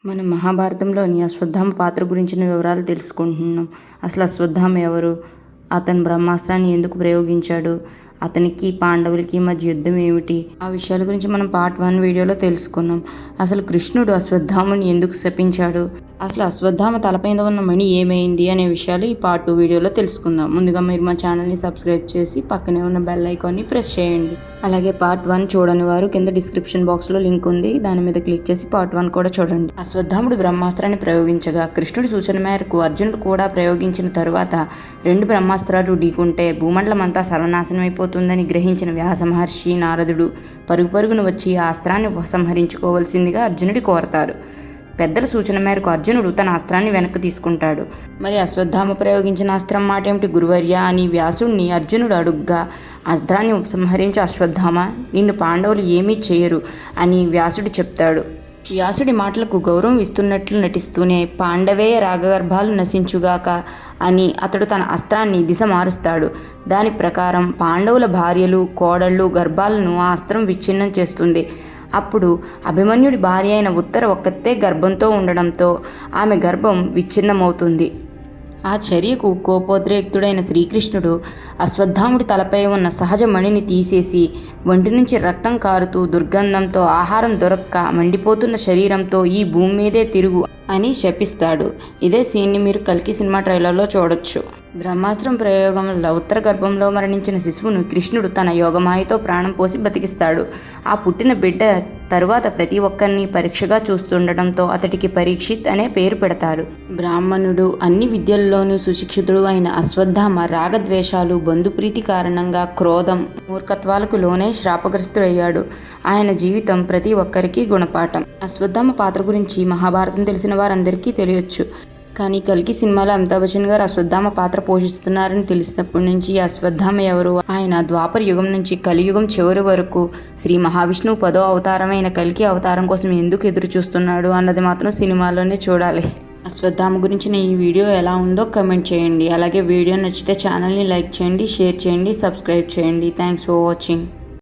మనం మహాభారతంలోని అశ్వత్థామ పాత్ర గురించిన వివరాలు తెలుసుకుంటున్నాం. అసలు అశ్వత్థామ ఎవరు, అతను బ్రహ్మాస్త్రాన్ని ఎందుకు ప్రయోగించాడు, అతనికి పాండవులకి మధ్య యుద్ధం ఏమిటి, ఆ విషయాల గురించి మనం పార్ట్ 1 వీడియోలో తెలుసుకున్నాం. అసలు కృష్ణుడు అశ్వత్థాముని ఎందుకు శపించాడు, అసలు అశ్వత్థామ తలపైన ఉన్న మణి ఏమైంది అనే విషయాలు ఈ పార్ట్ 2 వీడియోలో తెలుసుకుందాం. ముందుగా మీరు మా ఛానల్ని సబ్స్క్రైబ్ చేసి పక్కనే ఉన్న బెల్ ఐకాన్ని ప్రెస్ చేయండి. అలాగే పార్ట్ 1 చూడని వారు కింద డిస్క్రిప్షన్ బాక్స్లో లింక్ ఉంది, దాని మీద క్లిక్ చేసి పార్ట్ 1 కూడా చూడండి. అశ్వత్థాముడు బ్రహ్మాస్త్రాన్ని ప్రయోగించగా కృష్ణుడి సూచన మేరకు అర్జునుడు కూడా ప్రయోగించిన తరువాత 2 బ్రహ్మాస్త్రాలు ఢీకుంటే భూమండలం అంతా సర్వనాశనం అయిపోతుందని గ్రహించిన వ్యాస మహర్షి నారదుడు పరుగున వచ్చి ఆ అస్త్రాన్ని ఉపసంహరించుకోవాల్సిందిగా అర్జునుడి కోరతారు. పెద్దల సూచన మేరకు అర్జునుడు తన అస్త్రాన్ని వెనక్కి తీసుకుంటాడు. మరి అశ్వత్థామ ప్రయోగించిన అస్త్రం మాట ఏమిటి గురువర్య అని వ్యాసుడిని అర్జునుడు అడుగ్గా, అస్త్రాన్ని ఉపసంహరించు అశ్వత్థామ, నిన్ను పాండవులు ఏమీ చేయరు అని వ్యాసుడు చెప్తాడు. వ్యాసుడి మాటలకు గౌరవం ఇస్తున్నట్లు నటిస్తూనే పాండవే రాగగర్భాలు నశించుగాక అని అతడు తన అస్త్రాన్ని దిశ మారుస్తాడు. దాని ప్రకారం పాండవుల భార్యలు కోడళ్ళు గర్భాలను ఆ అస్త్రం విచ్ఛిన్నం చేస్తుంది. అప్పుడు అభిమన్యుడి భార్య అయిన ఉత్తర ఒక్కతే గర్భంతో ఉండడంతో ఆమె గర్భం విచ్ఛిన్నమవుతుంది. ఆ చర్యకు కోపోద్రేక్తుడైన శ్రీకృష్ణుడు అశ్వత్థాముడి తలపై ఉన్న సహజ మణిని తీసేసి ఒంటి నుంచి రక్తం కారుతూ దుర్గంధంతో ఆహారం దొరక్క మండిపోతున్న శరీరంతో ఈ భూమి మీదే తిరుగు అని శపిస్తాడు. ఇదే సీన్ని మీరు కల్కి సినిమా ట్రైలర్లో చూడొచ్చు. బ్రహ్మాస్త్రం ప్రయోగం వల్ల ఉత్తర గర్భంలో మరణించిన శిశువును కృష్ణుడు తన యోగమాయతో ప్రాణం పోసి బతికిస్తాడు. ఆ పుట్టిన బిడ్డ తరువాత ప్రతి ఒక్కరిని పరీక్షగా చూస్తుండటంతో అతడికి పరీక్షిత్ అనే పేరు పెడతారు. బ్రాహ్మణుడు, అన్ని విద్యల్లోనూ సుశిక్షితుడు అయిన అశ్వత్థామ రాగద్వేషాలు, బంధుప్రీతి కారణంగా క్రోధం, మూర్ఖత్వాలకు లోనే శాపగ్రస్తుడయ్యాడు. ఆయన జీవితం ప్రతి ఒక్కరికి గుణపాఠం. అశ్వత్థామ పాత్ర గురించి మహాభారతం తెలిసిన వారందరికీ తెలియచ్చు. కానీ కల్కి సినిమాలో అమితాబ్ బచ్చన్ గారు అశ్వత్థామ పాత్ర పోషిస్తున్నారని తెలిసినప్పటి నుంచి అశ్వత్థామ ఎవరు, ఆయన ద్వాపర యుగం నుంచి కలియుగం చివరి వరకు శ్రీ మహావిష్ణువు 10వ అవతారమైన కల్కి అవతారం కోసం ఎందుకు ఎదురు చూస్తున్నాడు అన్నది మాత్రం సినిమాలోనే చూడాలి. అశ్వత్థామ గురించిన ఈ వీడియో ఎలా ఉందో కమెంట్ చేయండి. అలాగే వీడియో నచ్చితే ఛానల్ని లైక్ చేయండి, షేర్ చేయండి, సబ్స్క్రైబ్ చేయండి. Thanks for watching.